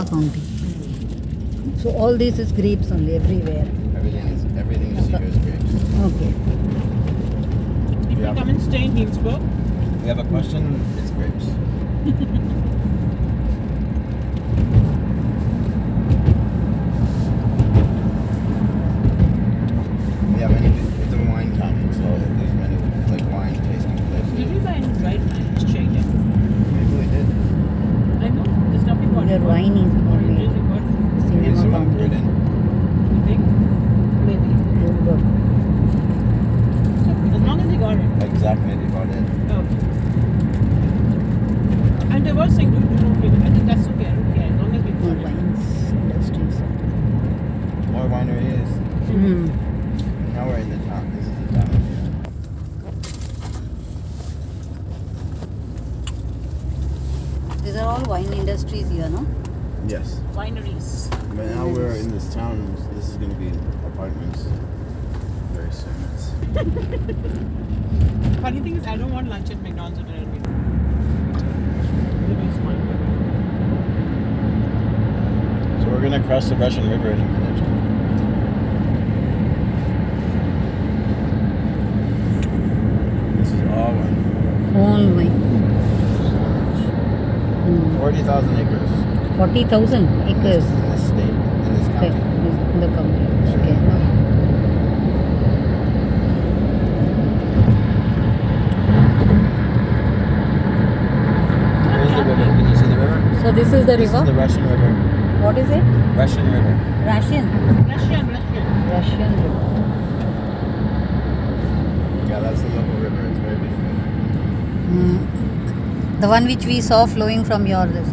Sonoma County. So all this is grapes only everywhere. Everything you see here is grapes. Okay. If you come and stay in Hillsborough, You have a question? It's grapes. Yeah, it's a wine county, so there's many like wine tasting places. did you buy any right wine? Just check it. Maybe we did. I know, there's nothing about Your wine is only Oranges, you got, Maybe Sonoma someone put County. it in. you think? Maybe. Hillsborough. So, as long as you got it. Exact maybe about it. Okay. And they were saying, don't take it. I think that's okay. I don't care. As long as we More got it. wines industries. More wineries. Now we're in the town. This is the town. These are all wine industries here, no? Yes. Wineries. But now we're in this town. This is going to be apartments very soon. Funny thing is, I don't want lunch at McDonald's or dinner at McDonald's. Really smart. So we're going to cross the Russian River in a minute. This is all wine. All wine. 40,000 acres 40,000 acres. in this state, in this Okay. county. In the county. Okay. Here's the river. Can you see the river? So this is the This is river. the Russian River. What is it? Russian River. Russian. Russian. Russian river. Yeah, that's the local river. It's very beautiful. The one which we saw flowing from your this.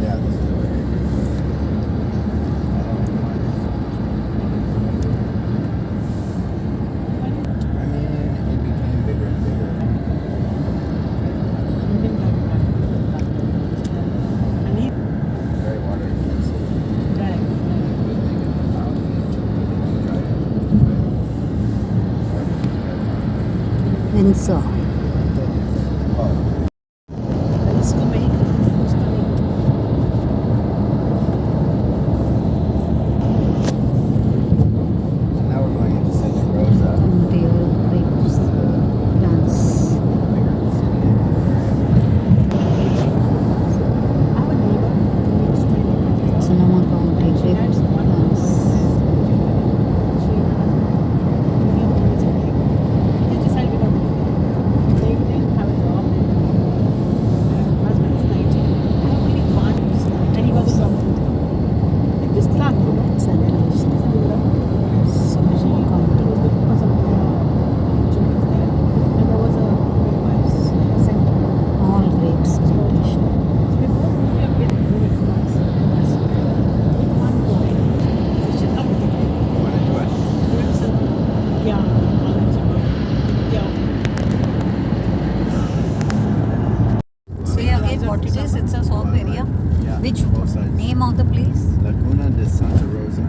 Yeah, this is the river. I mean, it became bigger and bigger. And he, Very water intensive. right. Windsor. Let's go make Now we're going into Santa Rosa. Ontario grapes plants. Bigger city. I have a neighbor who used to be Sonoma County grapes plants. Santa Rosa. Sonoma County. All grapes plantation. You want to do it? Say again what it is. It's a swamp area. Yeah. Which both sides. name of the place? Laguna de Santa Rosa.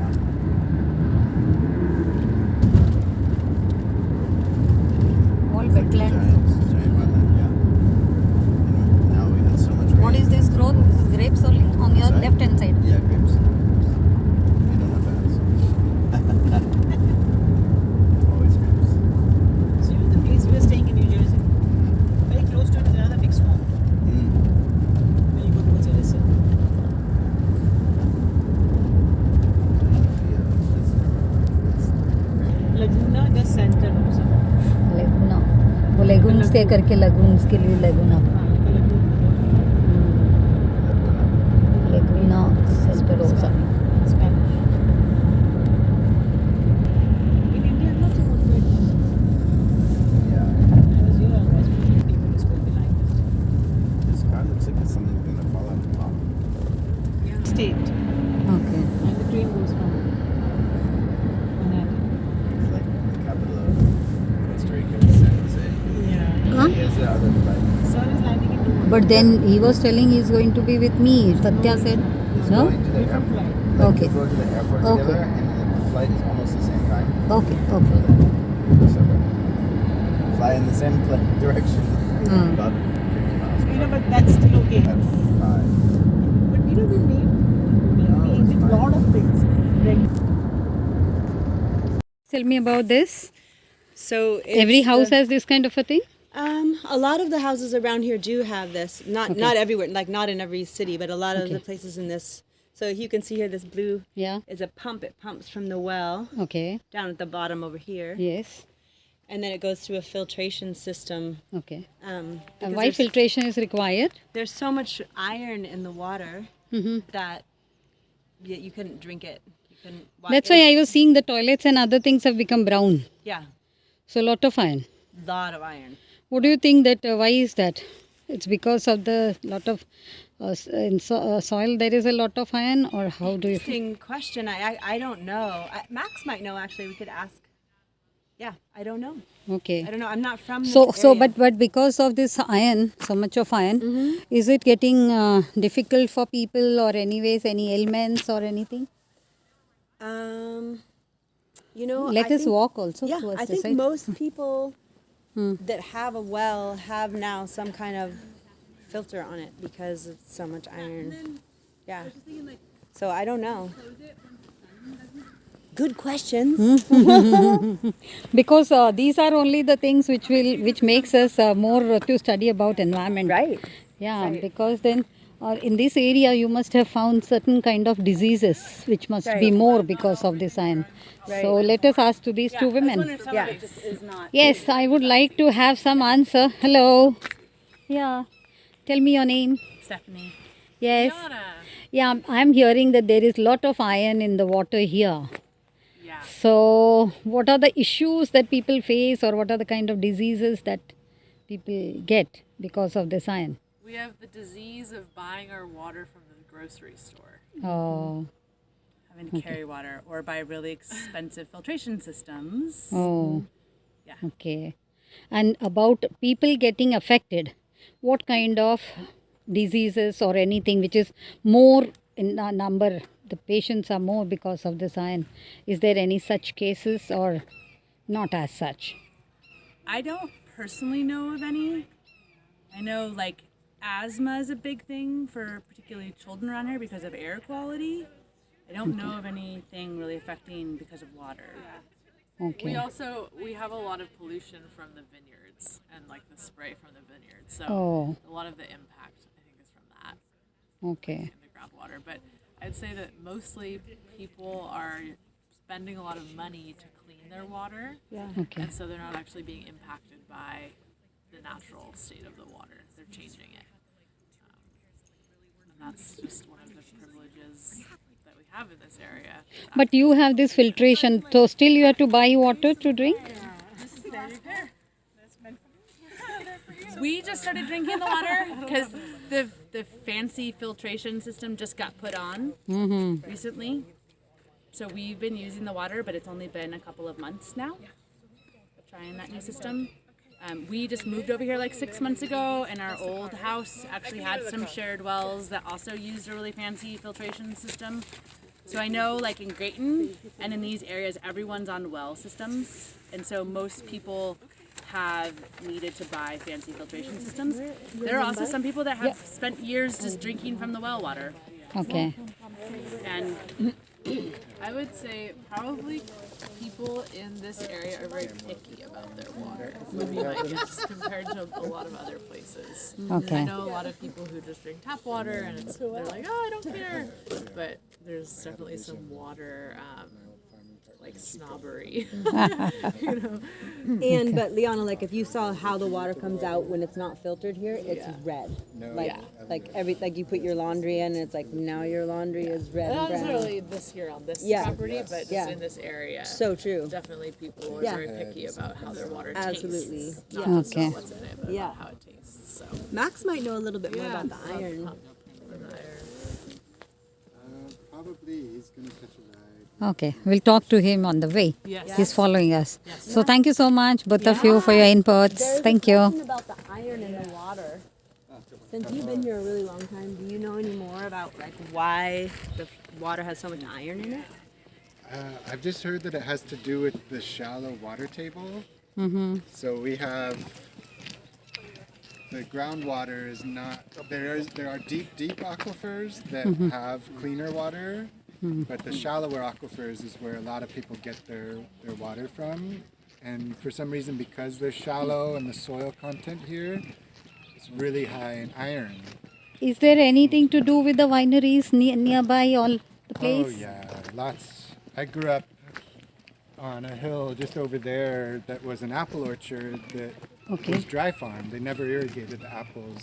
All It's like a wetlands. giant wetland, yeah. And now we had so much rain. What is this growth? This is grapes only on your Sorry? left hand side. Yeah, grapes. We don't have bananas. Always grapes. So you know the place we were staying in New Jersey? Very close to it is another big swamp. When you go towards Edison. Laguna de Santa Rosa. लेगुना वो लेगुन्स के करके lagoons के लिए लेगुना लेगुना Santa Rosa Spanish. In India, I'm not so much good. Yeah. I was here, I was meeting people who spoke the language. This car looks like it's something going to fall out the top. State. Okay And the train goes from Manhattan. It's like the capital of Costa Rica is San Jose. Yeah. Huh? Here's the other place. Sun is landing in Dubai. But then he was telling he's going to be with me. Satya said It's no. going to the Different airport. flight. Like Okay. we go to the airport Okay. together and then flight is almost the same time. Okay, So okay. so fly in the same direction. About 50 miles. You know, but that's still okay. At 5. But we did a lot of things. Tell me about this. So Every house has this kind of a thing? a lot of the houses around here do have this. Not everywhere, like not in every city, but a lot of the places in this. So you can see here, this blue is a pump. It pumps from the well down at the bottom over here. Yes. And then it goes through a filtration system. Okay. Because Why filtration is required? There's so much iron in the water that you couldn't drink it. That's why I was seeing the toilets and other things have become brown. Yeah. So a lot of iron. Lot of iron. What do you think that, why is that? It's because of the lot of soil there is a lot of iron, or how do you feel? Interesting question. I don't know. Max might know, actually. We could ask. Yeah, I don't know. Okay. I don't know. I'm not from this So area. but because of this iron, so much of iron, is it getting difficult for people, or anyways any ailments or anything? You know, Let us walk also towards I the think side. most people that have a well have now some kind of filter on it because it's so much iron. Yeah. So I don't know. Good questions. Because these are only the things which makes us more to study about environment. Right. Yeah, because then in this area you must have found certain kind of diseases which must be more because of this iron. So let us ask to these two women. Yes, I would like to have some answer. Hello. Yeah. Tell me your name. Stephanie. Yes. Yeah, I'm hearing that there is lot of iron in the water here. Yeah. So what are the issues that people face, or what are the kind of diseases that people get because of this iron? We have the disease of buying our water from the grocery store. Oh, Having to carry water, or buy really expensive filtration systems. oh, Yeah. okay. And about people getting affected, what kind of diseases or anything which is more in number, the patients are more because of this iron. Is there any such cases, or not as such? I don't personally know of any. I know like asthma is a big thing for particularly children around here because of air quality. I don't know of anything really affecting because of water. Okay. We have a lot of pollution from the vineyards and like the spray from the vineyards. So a lot of the impact I think is from that. Okay. In the groundwater. But I'd say that mostly people are spending a lot of money to clean their water. Yeah. Okay. And so they're not actually being impacted by the natural state of the water. They're changing it. And that's just one of the privileges that we have in this area. But you have this filtration, so still you have to buy water to drink? We just started drinking the water because the fancy filtration system just got put on recently. So we've been using the water, but it's only been a couple of months now of trying that new system. We just moved over here like 6 months ago, and our old house actually had some shared wells that also used a really fancy filtration system. So I know like in Grayton and in these areas, everyone's on well systems. And so most people have needed to buy fancy filtration systems. There are also some people that have spent years just drinking from the well water. Okay. And I would say probably people in this area are very picky about their water, would be my guess, compared to a lot of other places. Okay. I know a lot of people who just drink tap water and they're like, oh, I don't care. But there's definitely some water, like snobbery. You know? But Liana, like if you saw how the water comes out when it's not filtered here, it's red. Like you put your laundry in, and it's like now your laundry is red Not and brown. necessarily this here on this property, but just in this area. So true. Definitely people are very picky about how their water Absolutely. tastes. Not just Okay. what's in it, but about how it tastes. So Max might know a little bit more about the iron. Probably he's gonna catch a ride. Okay, we'll talk to him on the way. Yes. He's following us. So thank you so much, both of you, for your inputs. Thank you. About the iron in the water. Since you've been here a really long time, do you know any more about like why the water has so much iron in it? I I've just heard that it has to do with the shallow water table. So we have the groundwater is not there are deep aquifers that have cleaner water, but the shallower aquifers is where a lot of people get their water from. And for some reason, because they're shallow and the soil content here is really high in iron. Is there anything to do with the wineries nearby all the place? Oh yeah, lots. I grew up on a hill just over there that was an apple orchard that was dry farmed. They never irrigated the apples.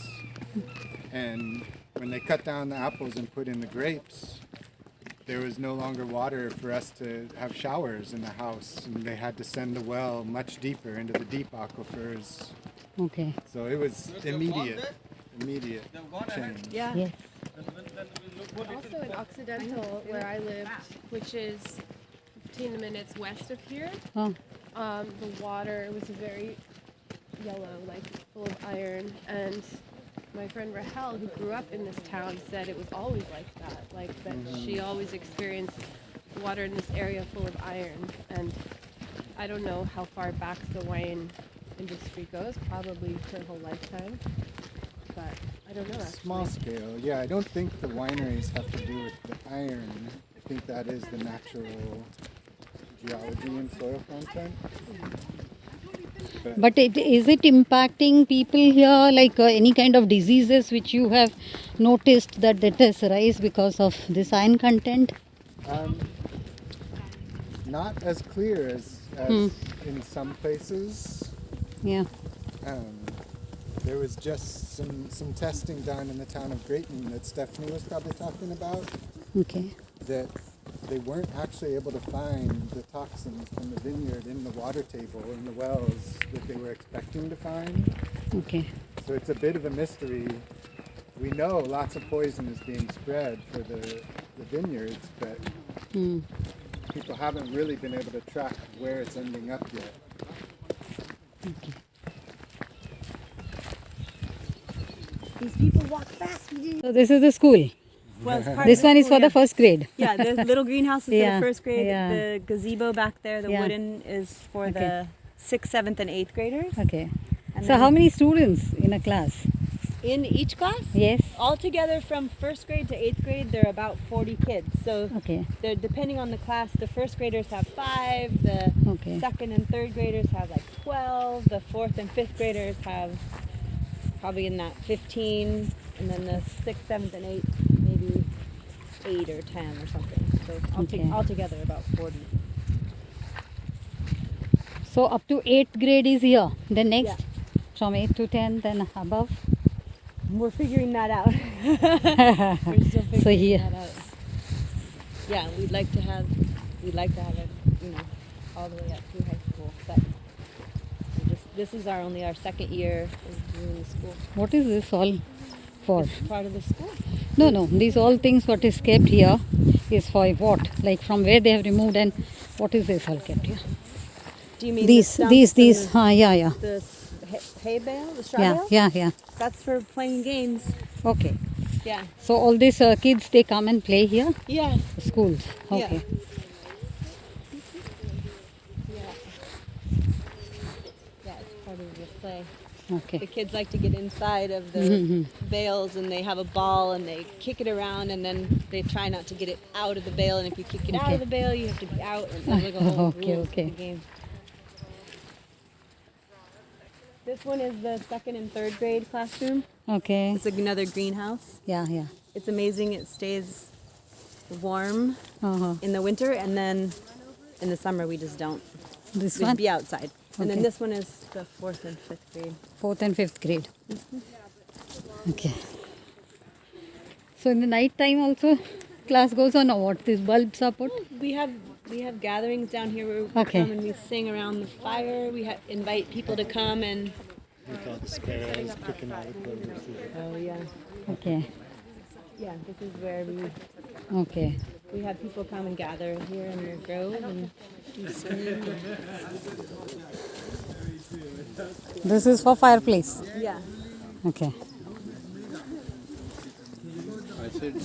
And when they cut down the apples and put in the grapes, there was no longer water for us to have showers in the house. And they had to send the well much deeper into the deep aquifers. Okay. So it was immediate change. Yeah. Yes. Also in Occidental, where I lived, which is 15 minutes west of here, Oh. the water was very yellow, like full of iron. And my friend Rahel, who grew up in this town, said it was always like that. Like that she always experienced water in this area full of iron. And I don't know how far back the wine industry goes, probably her whole lifetime. But I don't know actually. Small scale, yeah. I don't think the wineries have to do with the iron. I think that is the natural geology and soil content. But is it impacting people here, like any kind of diseases which you have noticed that has rise because of this iron content? Not as clear as in some places. Yeah. There was just some testing done in the town of Grayton that Stephanie was probably talking about. Okay. That they weren't actually able to find the toxins from the vineyard in the water table in the wells that they were expecting to find. Okay. So it's a bit of a mystery. We know lots of poison is being spread for the vineyards, but people haven't really been able to track where it's ending up yet. Okay. These people walk fast. So this is the school. Well, it's part This of the one is school, for the first grade. Yeah, the little greenhouse is for Yeah, the first grade. yeah. The gazebo back there, the Yeah. wooden, is for Okay. the 6th, 7th, and 8th graders. Okay. And So then how many students in a class? in each class? Yes. Altogether, from 1st grade to 8th grade, there are about 40 kids. So Okay. they're, depending on the class, the 1st graders have 5, the Okay. 2nd and 3rd graders have like 12, the 4th and 5th graders have probably in that 15, and then the 6th, 7th, and 8th maybe 8 or 10 or something. So Okay. altogether about 40. So up to 8th grade is here. Then next from 8 to 10, then above. We're figuring that out. We're still figuring So here. that out. Yeah, we'd like to have it, all the way up through high school. But this is only our 2nd year of doing the school. What is this all for? Part of the school. No. These all things what is kept here is for what? Like from where they have removed and what is this all kept here? Do you mean These. Yeah. the hay bale, the straw bale? Yeah. That's for playing games. Okay. Yeah. So all these kids, they come and play here? Yeah. Schools. Okay. Yeah, it's part of the play. Okay. The kids like to get inside of the bales and they have a ball and they kick it around and then they try not to get it out of the bale, and if you kick it out of the bale you have to be out, and there's like a whole rules to the game. This one is the 2nd and 3rd grade classroom. Okay. It's like another greenhouse. Yeah. It's amazing. It stays warm in the winter, and then in the summer we just don't. This We one? just be outside. And then Okay. this one is the 4th and 5th grade. 4th and 5th grade. Okay. So in the night time also class goes on, or what? These bulbs are put? We have gatherings down here where we come and we sing around the fire. We invite people to come and. We call the sparrows picking all the clovers. Oh yeah. Okay. Yeah, this is where Okay. we have people come and gather here in the grove and do singing. This is for fireplace. Yeah. Okay. I said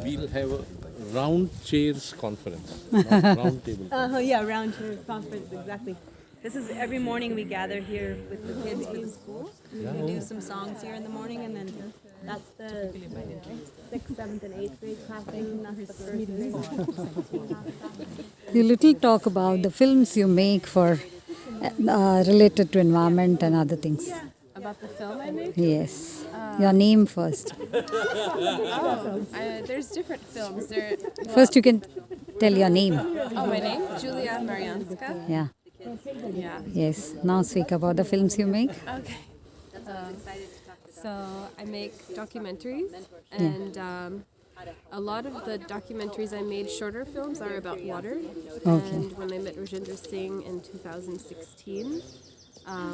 we'll have round chairs conference, not round table. Yeah, round chairs conference, exactly. This is every morning we gather here with the kids for the school. We do some songs here in the morning, and then that's the 6th, 7th, and 8th grade classroom. That's the first grade. You little talk about the films you make for related to environment and other things. About the film I made? Yes. Your name first. There's different films. First, you can tell your name. Oh, my name? Julia Marianska. Yeah. Yeah. Yes. Now speak about the films you make. Okay. So I make documentaries, and a lot of the documentaries I made, shorter films, are about water. Okay. And when I met Rajendra Singh in 2016,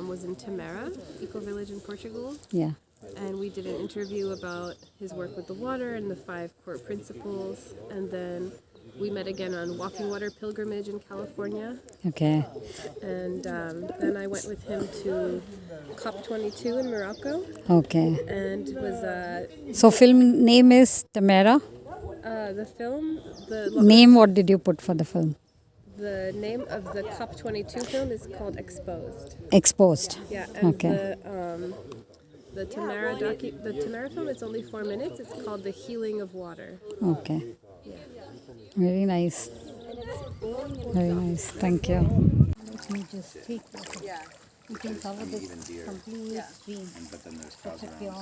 was in Tamara, eco village in Portugal. Yeah. And we did an interview about his work with the water and the 5 core principles. And then we met again on Walking Water Pilgrimage in California. Okay. And then I went with him to COP22 in Morocco. Okay. And it was So film name is Tamara. the film, Name, what did you put for the film? the name of the COP22 film is called Exposed. Exposed. Yeah, and Okay. the Tamara film, it's only 4 minutes. It's called The Healing of Water. Okay. Very nice. Very nice. Thank you. Let me just take this. Yeah. You can cover this complete stream. But then there's Such a pure.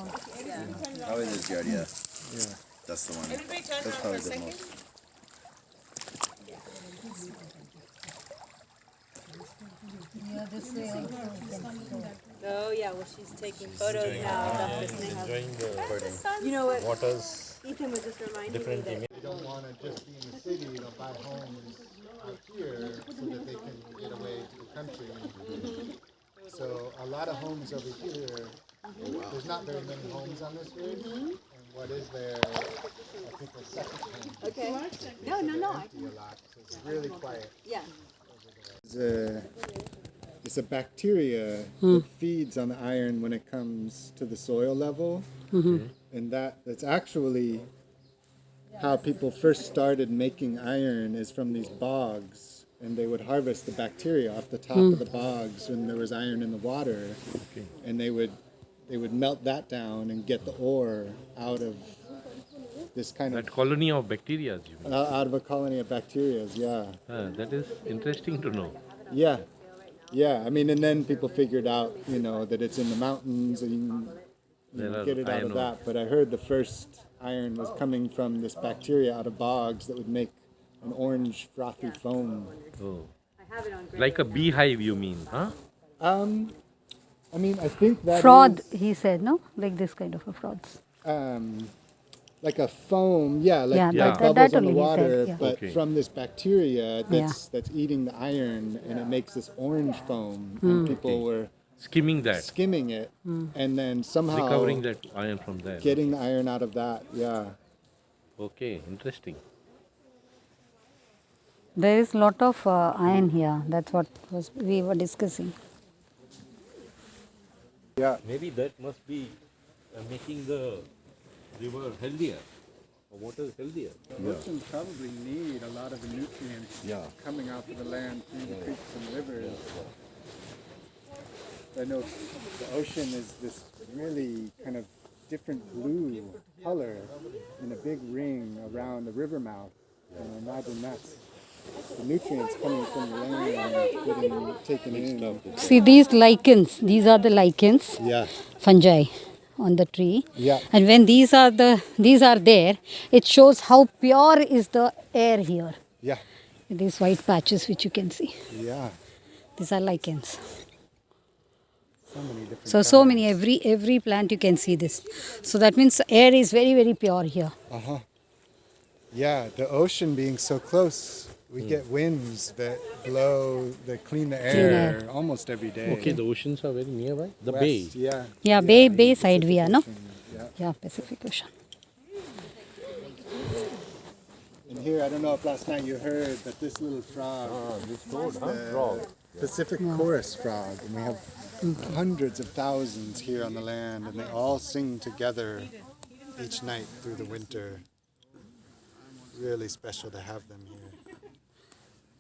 Oh, it is good, yeah. Yeah. That's the one. That's probably the most. Yeah, this way also. Oh yeah, well she's taking photos now of this thing. Enjoying the You know what? waters, Ethan was just reminding me different that images. They don't want to just be in the city, they'll buy homes out here so that they can get away to the country. So a lot of homes over here, there's not very many homes on this ridge, and what is there are people's second homes. Okay. No. A lot, so it's really quiet. Yeah. It's a bacteria that feeds on the iron when it comes to the soil level, and that's actually how people first started making iron is from these bogs, and they would harvest the bacteria off the top of the bogs when there was iron in the water, and they would melt that down and get the ore out of this kind of That colony of bacteria, you mean? out of a colony of bacteria. Yeah. That is interesting to know. Yeah, yeah. I mean, and then people figured out, that it's in the mountains and you can There are get it out iron of that. But I heard the first iron was coming from this bacteria out of bogs that would make an orange frothy foam. Oh. Like a beehive, you mean, huh? I mean, I think that Fraud, is, he said, no? Like this kind of a frauds. like a foam, like that bubbles on only the he said, water, yeah. but Okay. from this bacteria that's eating the iron, and it makes this orange foam. And people were Skimming that, skimming it, and then somehow recovering that iron from there. getting the iron out of that. Yeah. Okay, interesting. There is lot of iron here. That's what we were discussing. Yeah. Maybe that must be making the river healthier, or water healthier. Oceans probably need a lot of the nutrients coming out of the land through the creeks and rivers. I know the ocean is this really kind of different blue color in a big ring around the river mouth. And I imagine that's the nutrients coming from the land and getting taken in. See these lichens. These are the lichens, Yeah. fungi on the tree. Yeah. And when these are there, it shows how pure is the air here. Yeah. These white patches which you can see. Yeah. These are lichens. So many different So many, every plant you can see this. So that means air is very, very pure here. Yeah, the ocean being so close, we get winds that blow, that clean the air, air. almost every day. Okay, the oceans are very nearby. The West, bay. Yeah. Yeah, bay side we are, no? Yeah. Yeah, Pacific Ocean. And here, I don't know if last night you heard, but this little frog, This road, the Pacific chorus frog, and we have hundreds of thousands here on the land, and they all sing together each night through the winter. really special to have them here.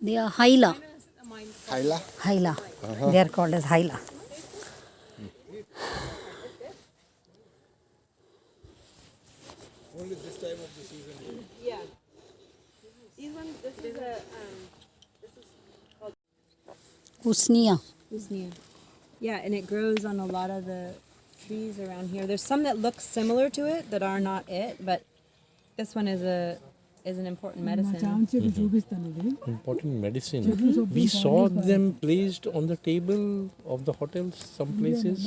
They are Hyla. Hyla? Hyla. They are called as Hyla. Only this time of the season. Yeah. These ones, this is Usnia. Usnia. Yeah, and it grows on a lot of the trees around here. There's some that look similar to it that are not it, but this one is an important medicine. Important medicine. We saw them placed on the table of the hotels, some places.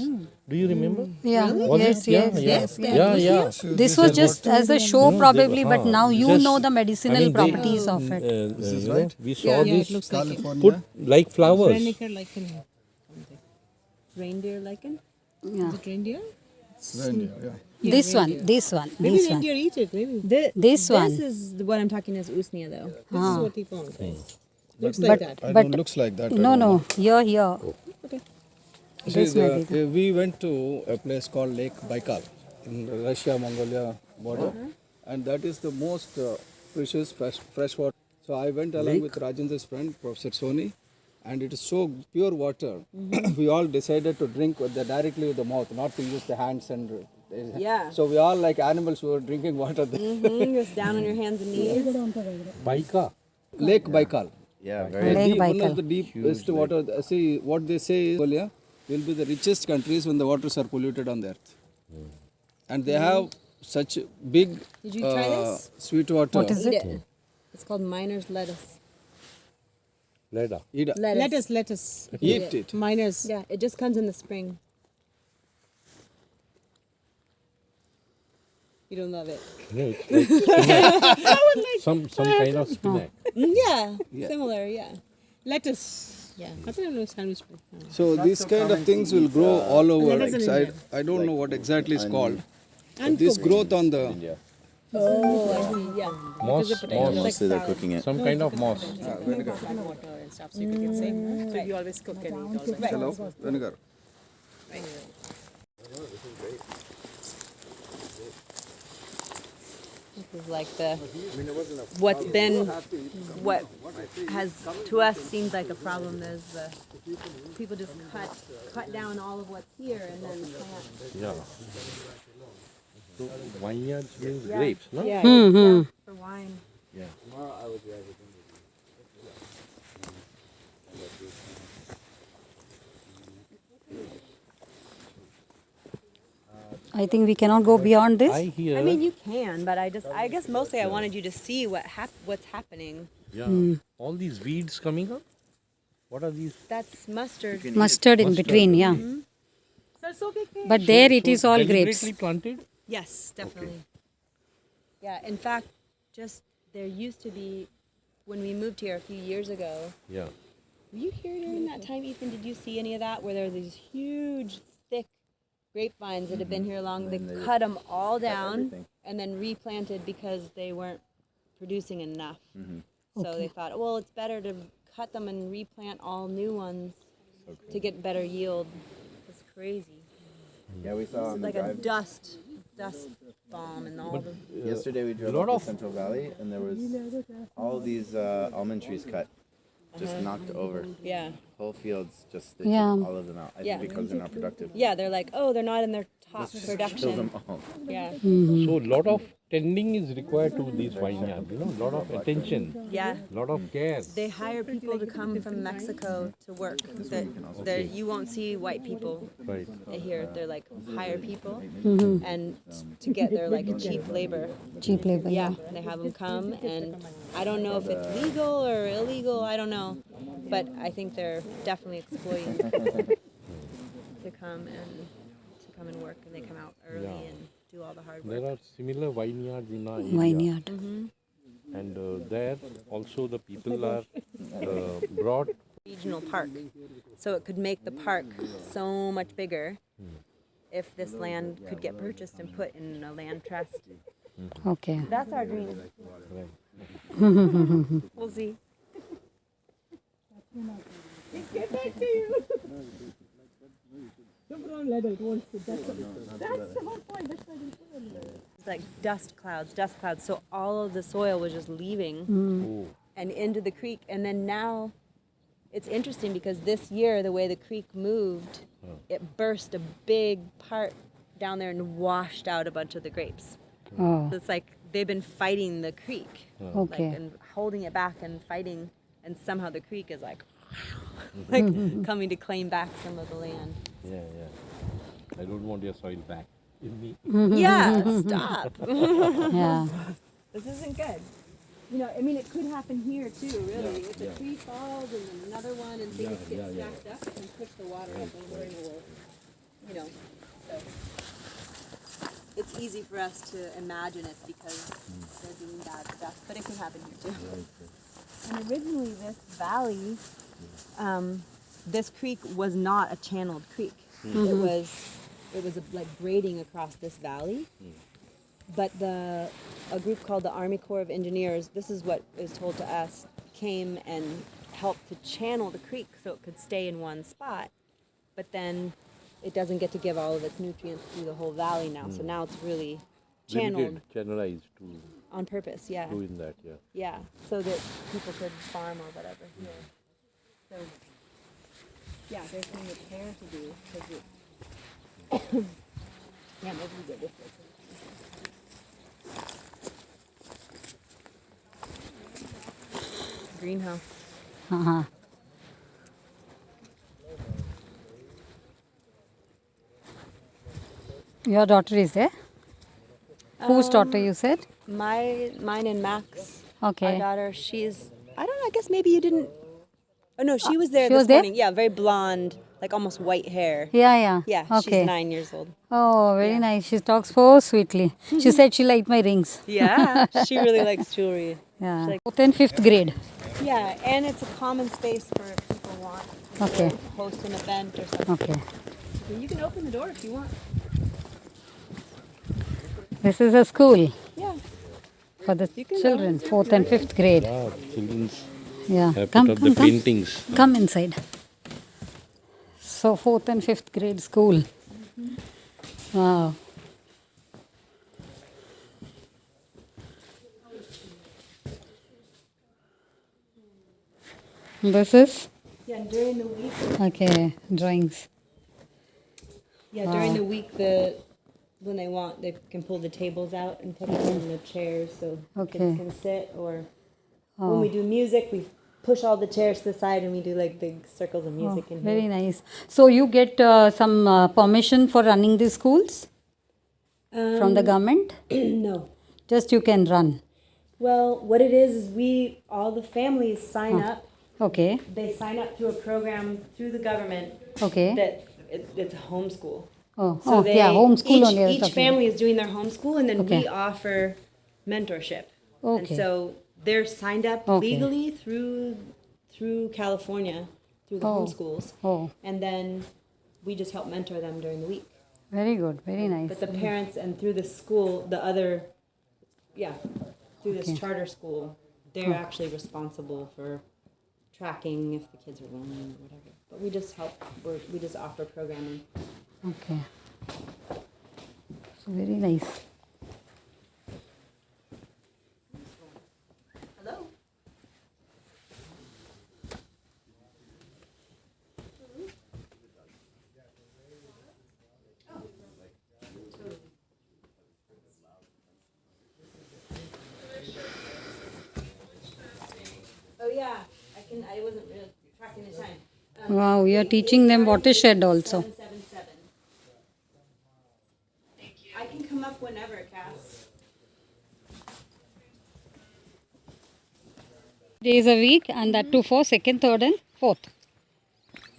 Do you remember? Yeah. Was Yes, it? yes, Yeah. yes. This was just as a show probably, but now you Just- know the medicinal I mean, they- properties of it. You know, we saw this California. put like flowers. Reindeer lichen? Yeah. Reindeer? Reindeer, yeah. This one. This one. eat it, maybe. This one. This is what I'm talking as usnia, though. This is what people want. But, I but don't looks like that. no. Here. See, This may be we went to a place called Lake Baikal in Russia-Mongolia border, and that is the most precious fresh water. So I went along with Rajendra's friend, Professor Soni, and it is so pure water. We all decided to drink directly with the mouth, not to use the hands and. Yeah. So we all like animals who were drinking water there. Just down on your hands and knees. Baika. Lake Baikal. Yeah, very Lake One Baikal. of the deepest water. See, what they say is Mongolia will be the richest countries when the waters are polluted on the earth. And they have such big Did you try this? sweet water. What is Eat it? it. It's called miner's lettuce. Leda. Lettuce. Eat it. Miners. Yeah, it just comes in the spring. You don't love it. No, it's like spinach. some kind of spinach. Yeah, similar, yeah. Lettuce. Yeah. So these kind of things will grow all over. I don't know what exactly it's called. But this growth on the Oh, I see, yeah. Moss. Mostly they're cooking it. Some kind of moss. hello vinegar. This is like what has to us seemed like a problem is people just cut down all of what's here and then plant. Yeah. So vineyards means grapes, no? Yeah, for wine. Yeah. I think we cannot go beyond this. I hear. I mean, you can, but I guess mostly I wanted you to see what's happening. Yeah. All these weeds coming up. What are these? That's mustard. Mustard in between, yeah. But there it is all grapes. Deliberately planted? Yes, definitely. Yeah, in fact, just there used to be, when we moved here a few years ago, Yeah. were you here during that time, Ethan? Did you see any of that? Where there were these huge, thick grapevines that had been here long. They cut them all down and then replanted because they weren't producing enough. So they thought, well, it's better to cut them and replant all new ones to get better yield. It's crazy. Yeah, we saw on the Like a drive. dust bomb and all the... Yesterday we drove lot up of- the Central Valley and there was all these almond trees cut, just knocked over. Yeah. Whole fields just they Yeah. took all of them out. I Yeah. think because they're not productive. Yeah, they're like, oh, they're not in their top Kill production. them all. Yeah. So lot of tending is required to these vineyards, you know, lot of attention, Yeah. lot of care. They hire people to come from Mexico to work. You won't see white people Right. here. They're like hire people and to get their like cheap labor. Cheap labor. Yeah, they have them come, and I don't know if it's legal or illegal. I don't know, but I think they're definitely exploiting to come and work, and they come out early and do all the hard work. There are similar vineyards in our area. Vineyard. And there also the people are brought. Regional park, so it could make the park so much bigger if this land could get purchased and put in a land trust. Okay. That's our dream. We'll see. like dust clouds. So all of the soil was just leaving and into the creek. And then now it's interesting because this year, the way the creek moved, it burst a big part down there and washed out a bunch of the grapes. Oh, So it's like they've been fighting the creek, okay. like, and holding it back and fighting, and somehow the creek is like, coming to claim back some of the land. Yeah. I don't want your soil back in me. Yeah, stop. Yeah. This isn't good. You know, I mean, it could happen here too, really. If a tree falls and then another one and things get stacked up, it can push the water up over and it will, you know. So it's easy for us to imagine it because they're doing bad stuff, but it could happen here too. And originally this valley, this creek was not a channeled creek. It was like grading across this valley. But a group called the Army Corps of Engineers, this is what is told to us, came and helped to channel the creek so it could stay in one spot. But then it doesn't get to give all of its nutrients through the whole valley now. So now it's really channeled. Channelized to On purpose, yeah. doing that, yeah. Yeah, so that people could farm or whatever here. So, yeah, there's some repair to do. Cause it yeah, maybe we get this way. Greenhouse. Uh-huh. Your daughter is there? Whose daughter you said? Mine and Max, Okay. our daughter, she's, I don't know, I guess maybe you didn't, oh no, she was there she this was there? morning. Yeah, very blonde, like almost white hair. Yeah. Yeah, Okay. she's 9 years old. Oh, very nice. She talks so sweetly. She said she liked my rings. Yeah, she really likes jewelry. Yeah. Like- 4th and 5th grade. Yeah, and it's a common space for if people want Okay. to host an event or something. Okay. You can open the door if you want. This is a school Yeah. for the You can children, 4th and 5th grade. Yeah, children's Yeah. have Come, put up come, the come. paintings. Come inside. So 4th and 5th grade school. Wow. This is Yeah, and during the week. okay drawings. Yeah, during the week, when they want, they can pull the tables out and put them in the chairs so Okay. kids can sit. Or when we do music, we push all the chairs to the side and we do like big circles of music in here. Very nice. So you get some permission for running these schools from the government? No. Just you can run. Well, what it is we, all the families sign up. Okay. They sign up to a program through the government Okay. that it's a homeschool. Oh, So they, yeah, homeschool only. I was Each talking family is doing their homeschool, and then Okay. we offer mentorship. And Okay. so they're signed up Okay. legally through California, through the Oh. homeschools, Oh, and then we just help mentor them during the week. very good. Very nice. But the parents and through the school, through this Okay. charter school, they're actually responsible for tracking if the kids are learning or whatever. But we just help. We just offer programming. Okay. So very nice. Hello. Oh yeah, I wasn't really tracking the time. Wow, you are teaching them watershed also. 777. I can come up whenever, Cass. Days a week, and that too for 2nd, 3rd, and 4th.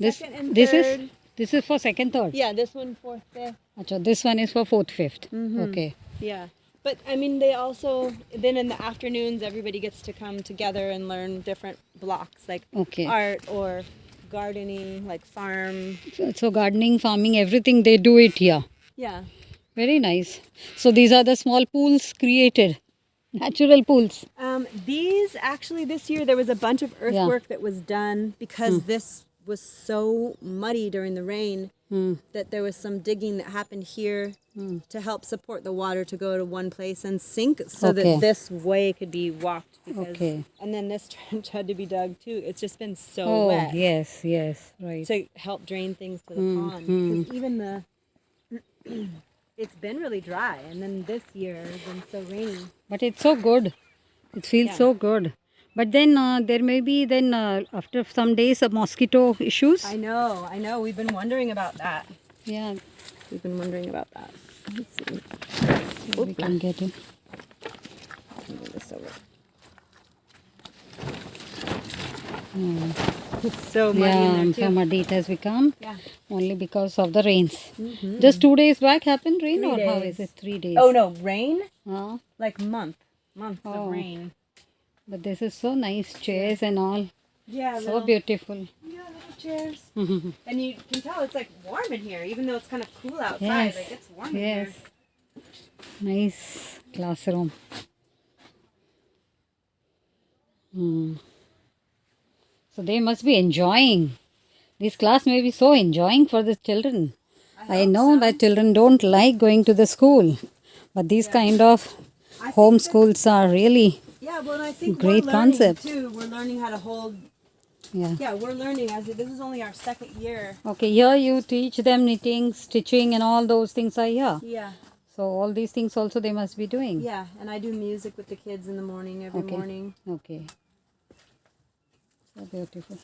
Second and this third. this is for 2nd, 3rd. Yeah, this one 4th, 5th. Achha, this one is for 4th, 5th. Okay. Yeah. But I mean, they also, then in the afternoons, everybody gets to come together and learn different blocks like Okay. art or gardening, like farm. So gardening, farming, everything they do it here. Yeah. Very nice. So these are the small pools created, natural pools. These actually this year there was a bunch of earthwork that was done because was so muddy during the rain that there was some digging that happened here to help support the water to go to one place and sink so that this way could be walked. Because, and then this trench had to be dug too. It's just been so wet. Yes, yes, right. To help drain things to the pond. Because even the, it's been really dry, and then this year has been so rainy. But it's so good. It feels so good. But then there may be then after some days mosquito issues. I know. We've been wondering about that. Yeah. We've been wondering about that. Let's see. We can get in. Move this over. It's so muddy in there too. So muddy it has become. Yeah. Only because of the rains. Just 2 days back happened rain 3 or how days. is it? 3 days. Oh no, rain? Huh? Like months of rain. But this is so nice, chairs and all. Yeah, So beautiful. Yeah, little chairs. And you can tell it's like warm in here, even though it's kind of cool outside. Yes. Like it's warm in here. Nice classroom. So they must be enjoying. This class may be so enjoying for the children. I know that children don't like going to the school. But these kind of home schools are really well, and I think great we're learning concept. too. We're learning how to hold. Yeah, we're learning as this is only our second year. Okay, here you teach them knitting, stitching and all those things are here. Yeah. So all these things also they must be doing. Yeah, and I do music with the kids in the morning, every morning. Okay. So beautiful.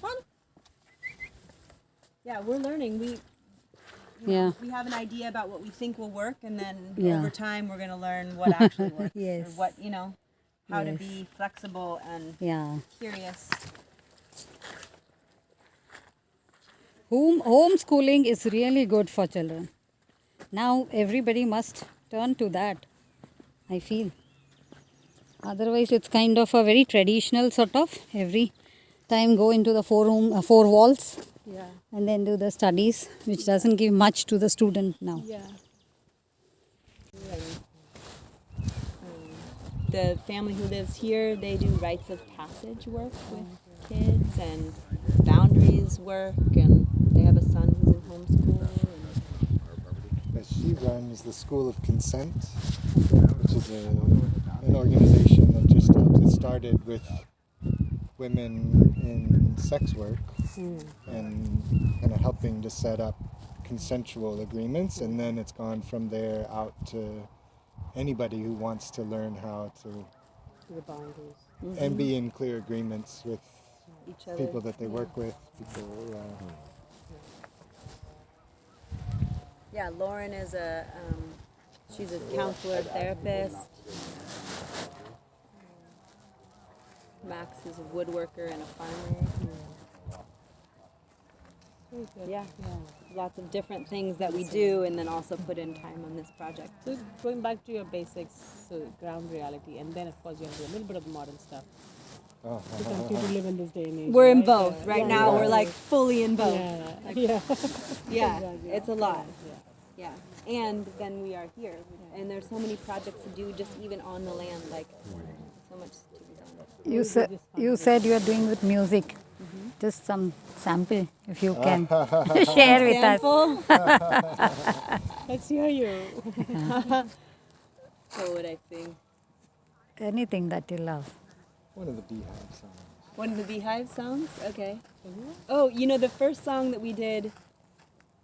Fun. Yeah, we're learning. We have an idea about what we think will work, and then over time we're going to learn what actually works. Or what, how to be flexible and curious. Homeschooling is really good for children. Now everybody must turn to that, I feel. Otherwise it's kind of a very traditional sort of, every time go into the four walls and then do the studies, which doesn't give much to the student now. Yeah. The family who lives here, they do rites of passage work with kids and boundaries work, and they have a son who's in homeschool. She runs the School of Consent, which is an organization that just helps. It started with women in sex work and kind of helping to set up consensual agreements, and then it's gone from there out to anybody who wants to learn how to The boundaries. and be in clear agreements with Each other. people that they work with. Yeah, Lauren is she's a counselor, therapist. Max is a woodworker and a farmer. Yeah, lots of different things that we do, and then also put in time on this project. So going back to your basics, so ground reality, and then of course you have to do a little bit of modern stuff to continue to live in this day and age. We're in right? both right now. We're like fully in both. Yeah. Yeah, it's a lot. Yeah, and then we are here, and there's so many projects to do just even on the land, like so much to be done. You said you are doing with music. Just some sample, if you can share with us. Let's hear you. What would I sing? Anything that you love. One of the Beehive songs. One of the Beehive songs? Okay. Oh, the first song that we did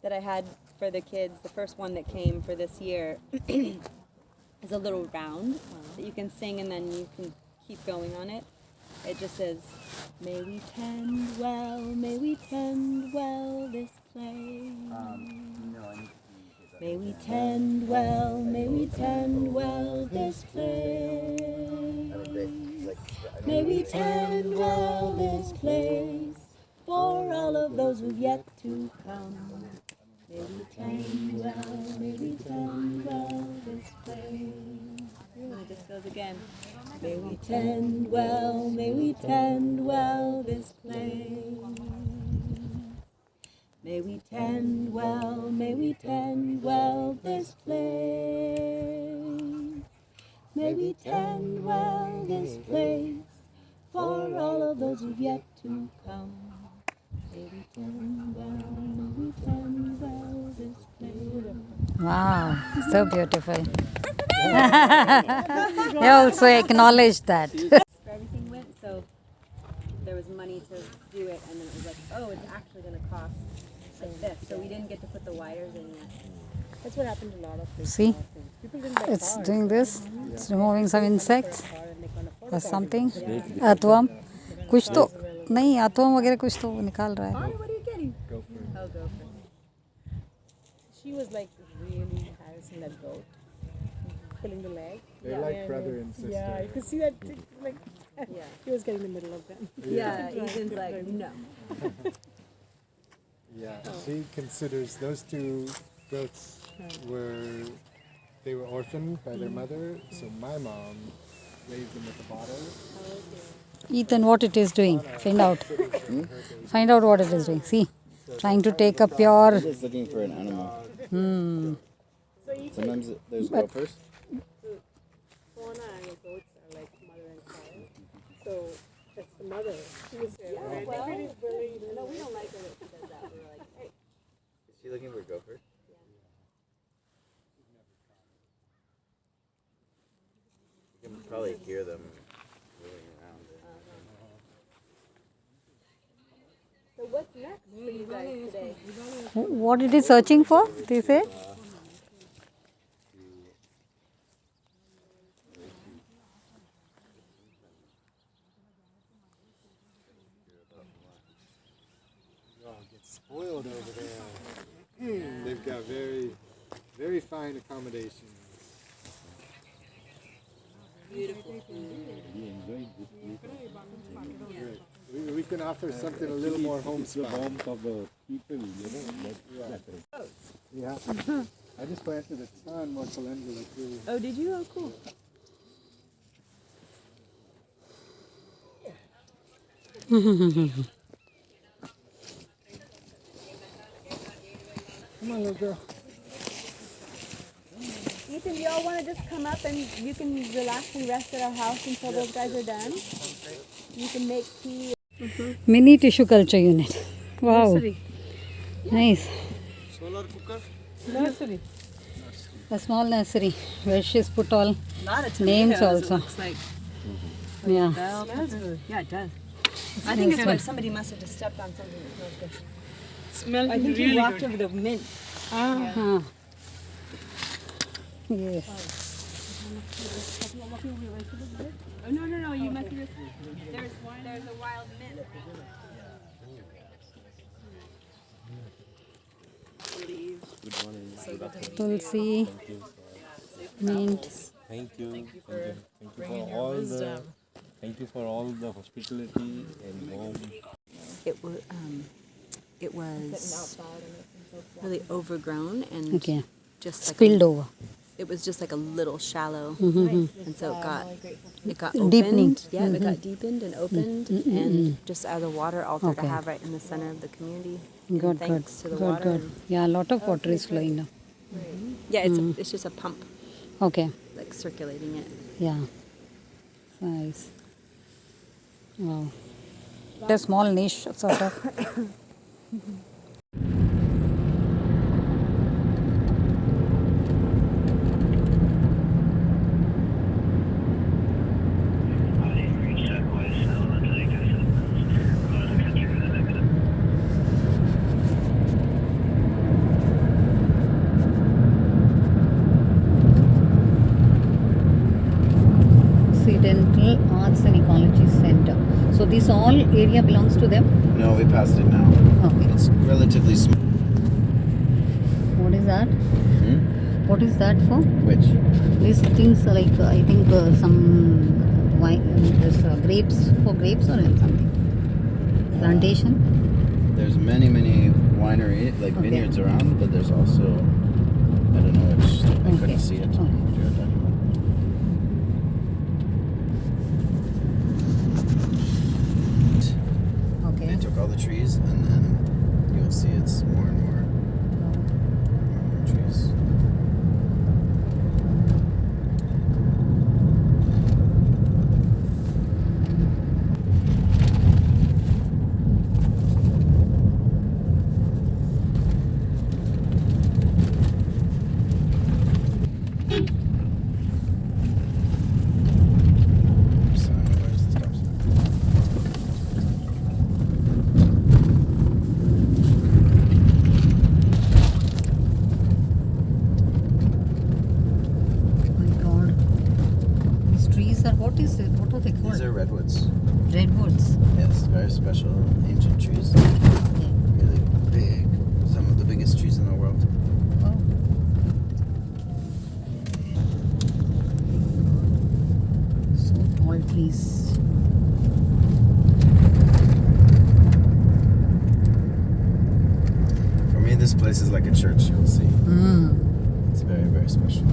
that I had for the kids, the first one that came for this year, is a little round that you can sing and then you can keep going on it. It just says, may we tend well this place. May we tend well this place. May we tend well this place for all of those who've yet to come. May we tend well this place. And it just goes again. May we tend well this place. May we tend well this place. May we tend well this place for all of those who've yet to to come. Baby, turn down, every time roses play. Wow, so beautiful. They also acknowledge that. Everything went, so there was money to do it, and then it was like, oh, it's actually going to cost like this. So we didn't get to put the wires in yet. That's what happened to a lot of places. See, People didn't buy it's cars. doing this. It's removing some insects Car and they can't afford or something. Earthworm. कुछ तो नहीं earthworm वगैरह कुछ तो निकाल रहा है. What are you getting? Gopher. Oh, gopher. She was like really harassing that goat, pulling the leg. They're like brother and sister. Yeah, you could see that. Like, Yeah. he was getting in the middle of them. Yeah, Ethan's like, no. Yeah, she considers those two goats they were orphaned by their mother, so my mom raised them with the bottle. Ethan, what it is doing? Find out. Find out what it is doing. See, trying to take up your. Just looking for an animal. Hmm. Sometimes there's gophers. Fauna and the goats are like mother and child. So that's the mother. She was really bullied. No, we don't like her that she does that. We were like, hey. Is she looking for gophers? You can probably hear them moving around. So what's next for you guys today? What it is searching for? They say. Spoiled over there. They've got very, very fine accommodations. We can offer something a little more homespun. The warmth of the people, Yeah. I just planted a ton more calendula too. Oh, did you? Oh, cool. Come on, little girl. Ethan, do y'all want to just come up and you can relax and rest at our house until those guys are done? You can make tea. Mini tissue culture unit. Wow. Nursery. Nice. Solar cooker? Nursery. A small nursery where she's put all A lot of names tomatoes, also. It looks like. Yeah. Smells good. Yeah, it does. I think it's what somebody must have just stepped on something that smells good. Smells I think you walked over the mint. Uh-huh. Yes. Oh, no, you must have just. There's a wild mint. Tulsi, mint. Thank you for all the hospitality and warm. It was really overgrown and Okay. just like Spilled over. it was just like a little shallow, and so it got opened. Deepening. Yeah, it got deepened and opened, and just as a water altar Okay. to have right in the center of the community. And Good, good. thanks to the Good, water. good. Yeah, a lot of water is flowing now. Yeah, it's just a pump, Okay. like circulating it. Yeah. Nice. Wow. A small niche, sort of. Occidental Arts and Ecology Center. So this all area belongs to them? No, we passed it now. Okay. It's relatively small. What is that? Hmm? What is that for? Which? These things are like, I think some wine, there's grapes for grapes or something. Plantation? There's many winery, like Okay. vineyards around, but there's also, I don't know which, I Okay. couldn't see it. Oh. What you were talking about. Okay. They took all the trees, and then you'll see it's more and more trees. special ancient trees. Really big. Some of the biggest trees in the world. Oh. So tall trees. For me, this place is like a church, you'll see. It's very, very special.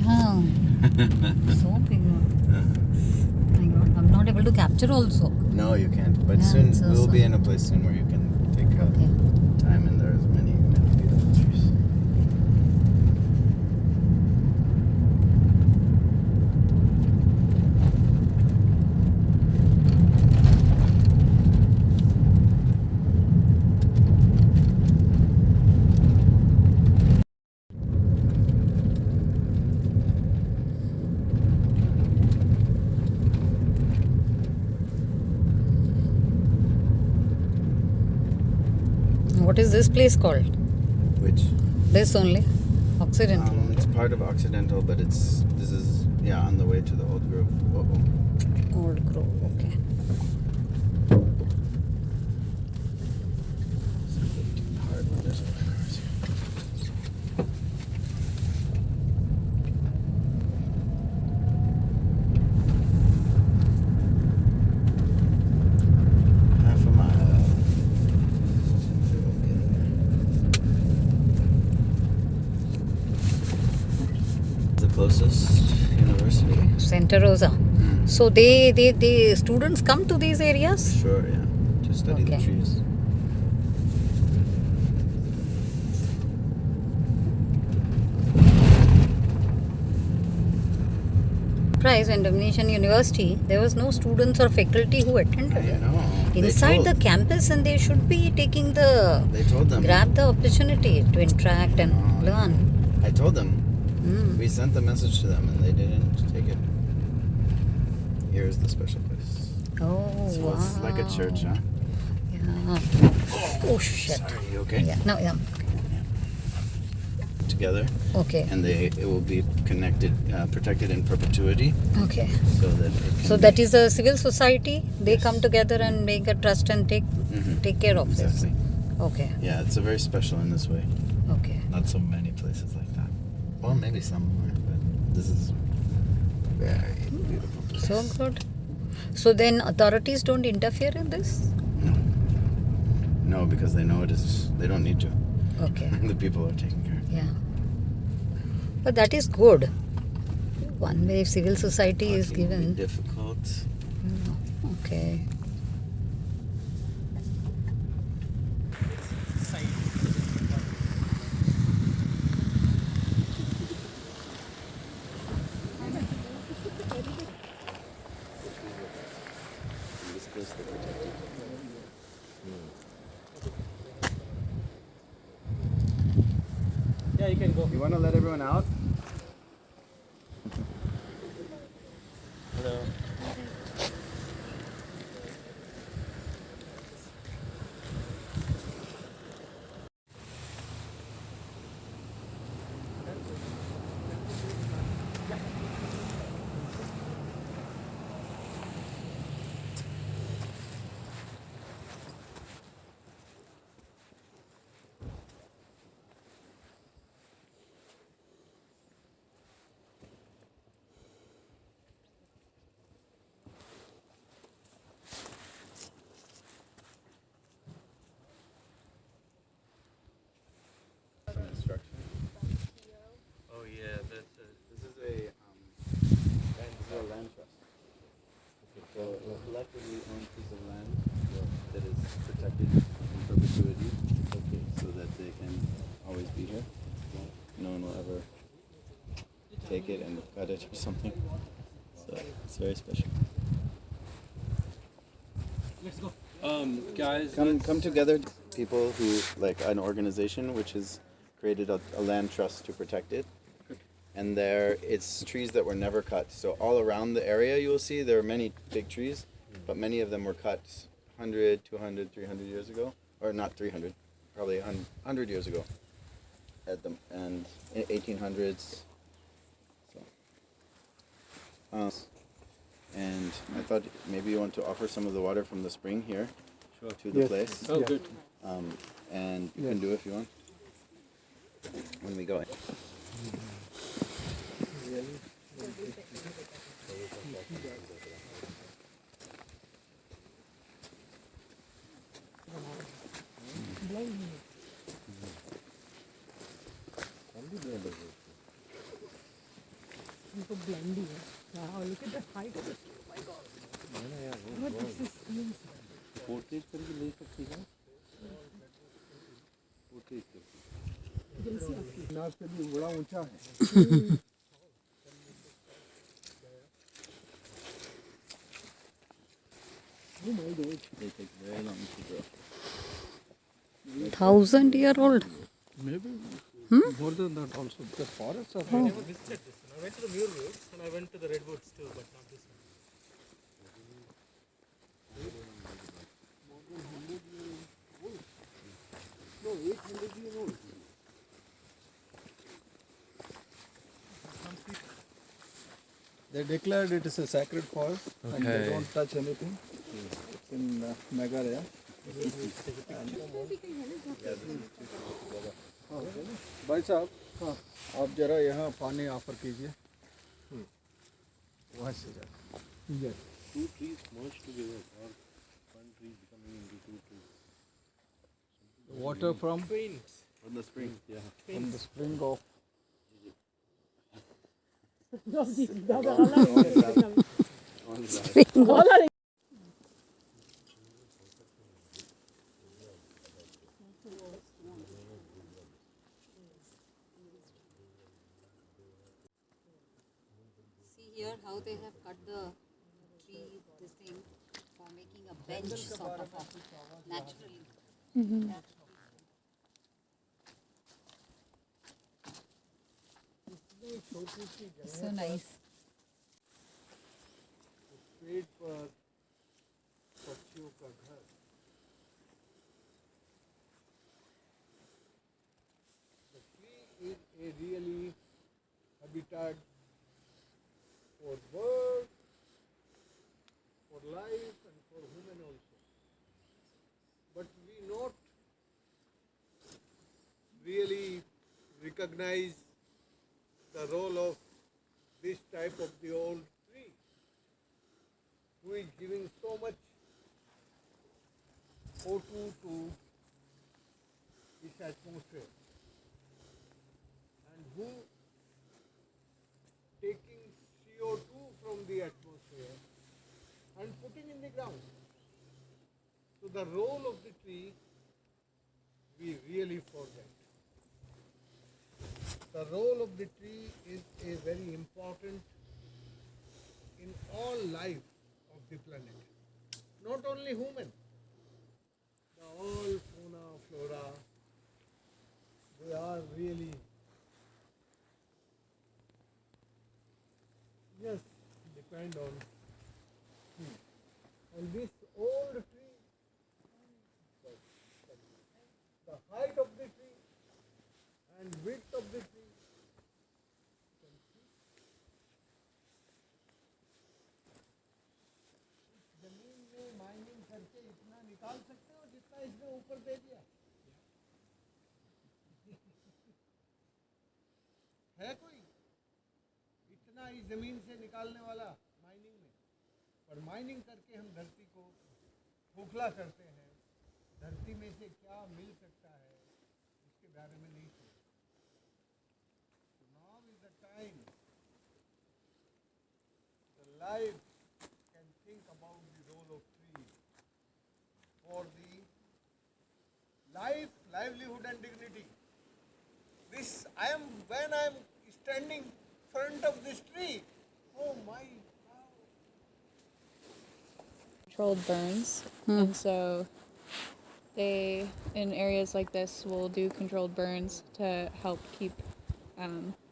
Wow. So big. My God, I'm not able to capture also. No, you can't. But Yeah, soon, so- we'll so- be in a place soon where you can take Okay. time, and there's many, many beautiful trees. What is this place called? Which This only? Occidental. it's part of Occidental, but this is on the way to the Old Grove. Old Grove, okay. Hard when there's cars here. Half a mile. The closest university. Santa Rosa. So they students come to these areas? Sure, yeah. To study the Okay. trees. Surprised when Indonesian University, there was no students or faculty who attended I it. know. Inside the campus, and they should be taking the They told them. grab the opportunity to interact and Oh, learn. I told them. Mm. We sent the message to them and they didn't take it. Here's the special place. Oh, So wow. it's like a church, huh? Yeah. Oh shit. Sorry, you okay? Yeah. No, yeah. Together, Okay. and it will be connected, protected in perpetuity, Okay. so that it can So that is a civil society. They come together and make a trust and take care of exactly. this. Okay. Yeah, it's a very special in this way. Okay. Not so many places like that. Well, maybe some more, but this is very beautiful place. So good. So then authorities don't interfere in this? No, because they know it is. They don't need to. Okay. The people are taking care. Yeah. But that is good. One way civil society is It will be given. difficult. Okay. This place they protected. Yeah, you can go. You want to let everyone out? Hello. Instruction. Oh yeah, this is a land trust. So a collectively owned piece of land that is protected in perpetuity. Okay. So that they can always be here. No one will ever take it and cut it or something. So it's very special. Guys, Come together, people who like an organization which has created a land trust to protect it, and it's trees that were never cut. So all around the area you will see there are many big trees, but many of them were cut 100, 200, 300 years ago, or not 300, probably 100 years ago at them, and in 1800s. So, and I thought maybe you want to offer some of the water from the spring here to the place. Oh, good. And you can do it if you want when we go in. Wow, look at the height of it. Oh my god. What this is. Portrait करके ले सकती है नाव से भी बड़ा ऊंचा है They take very long to grow. 1,000-year-old. maybe more than that also the forests are I never visited this one. I went to the Muir Woods and I went to the Redwoods too, but not this one. no 800 years old. They declared it is a sacred forest and they don't touch anything. It's in Meghalaya. भाई साहब आप जरा यहाँ पानी offer कीजिए वहाँ से जा Two trees merged together, or one tree becoming into two trees. water from From the spring. the spring of See here how they have cut the tree, this thing, for making a bench sort of naturally. So nice. पेड़ पर पक्षियों का घर The tree is a really habitat for birds, for life and for human also. But we not really recognize the role of this type of the old tree who is giving so much O2 to this atmosphere and who taking CO2 from the atmosphere and putting in the ground. So the role of the tree we really forget. The role of the tree is a very important in all life of the planet. Not only human, the all fauna, flora, they are really just depend on tree. And this old tree, the height of the tree and width of the tree, जमीन में mining करके इतना निकाल सकते हो जितना इसने ऊपर दे दिया है कोई इतना इस जमीन से निकालने वाला माइनिंग में पर माइनिंग करके हम धरती को खोखला करते हैं धरती में से क्या मिल सकता है इसके बारे में नहीं सोचते now is the time the life think about the role of trees for the life, livelihood and dignity. When I am standing front of this tree, oh my God. Controlled burns, and so they, in areas like this, will do controlled burns to help keep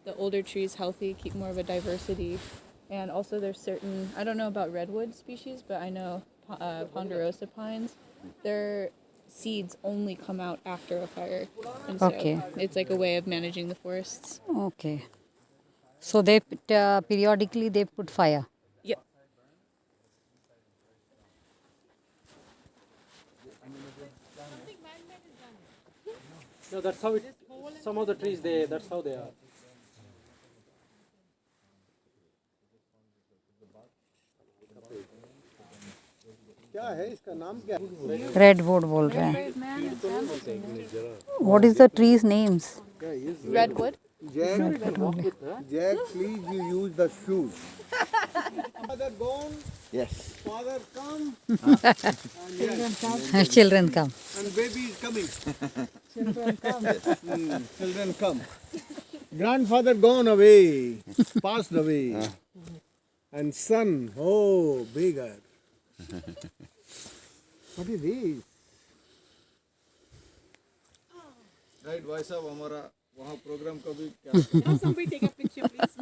the older trees healthy, keep more of a diversity. And also there's certain, I don't know about redwood species, but I know ponderosa pines, their seeds only come out after a fire. And so it's like a way of managing the forests. Okay. So they periodically they put fire. Yep. No, that's how it. Some of the trees, that's how they are. Redwood बोल रहे हैं. What is the trees' names? Redwood. Jack, please you use the shoes. Father gone, Yes. father come, Children come. and baby is coming. Children come. Grandfather gone away, passed away. And son, oh, bigger. What is this? Right, भाई साहब हमारा वहाँ programme का भी क्या? Somebody take a picture, please.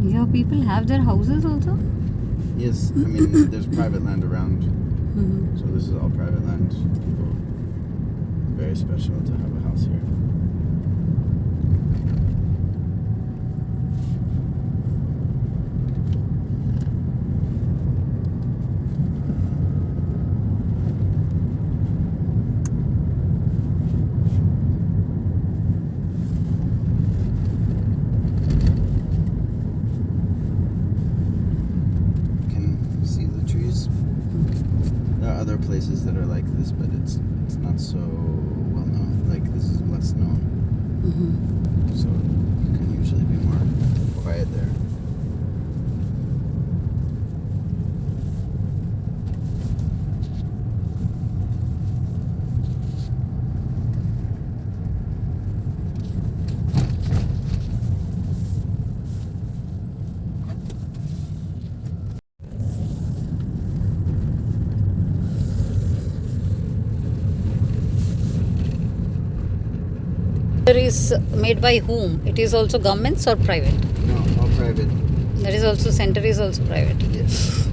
Here people have their houses also? Yes, I mean, there's private land around. So this is all private land. People, very special to have a house here. Other places that are like this, but it's not so well known. Like this is less known, so you can usually be more quiet there. Is made by whom? It is also governments or private? No, all private. That is also center is also private. Yes.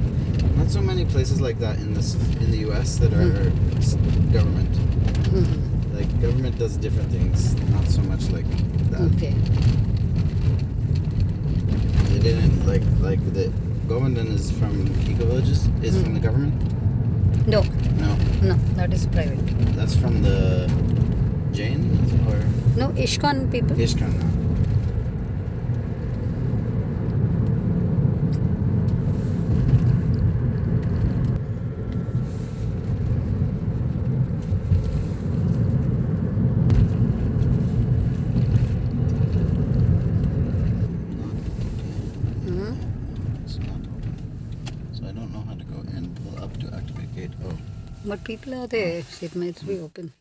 Not so many places like that in the U.S. that are government. Like government does different things, not so much like that. Okay. They didn't like the government is from eco villages is from the government. No. No. No, that is private. That's from the Jain or no Ishkan people. Ishkan. No. It's not open. So I don't know how to go in. Pull up to activate gate. Oh. But people are there. It might be open.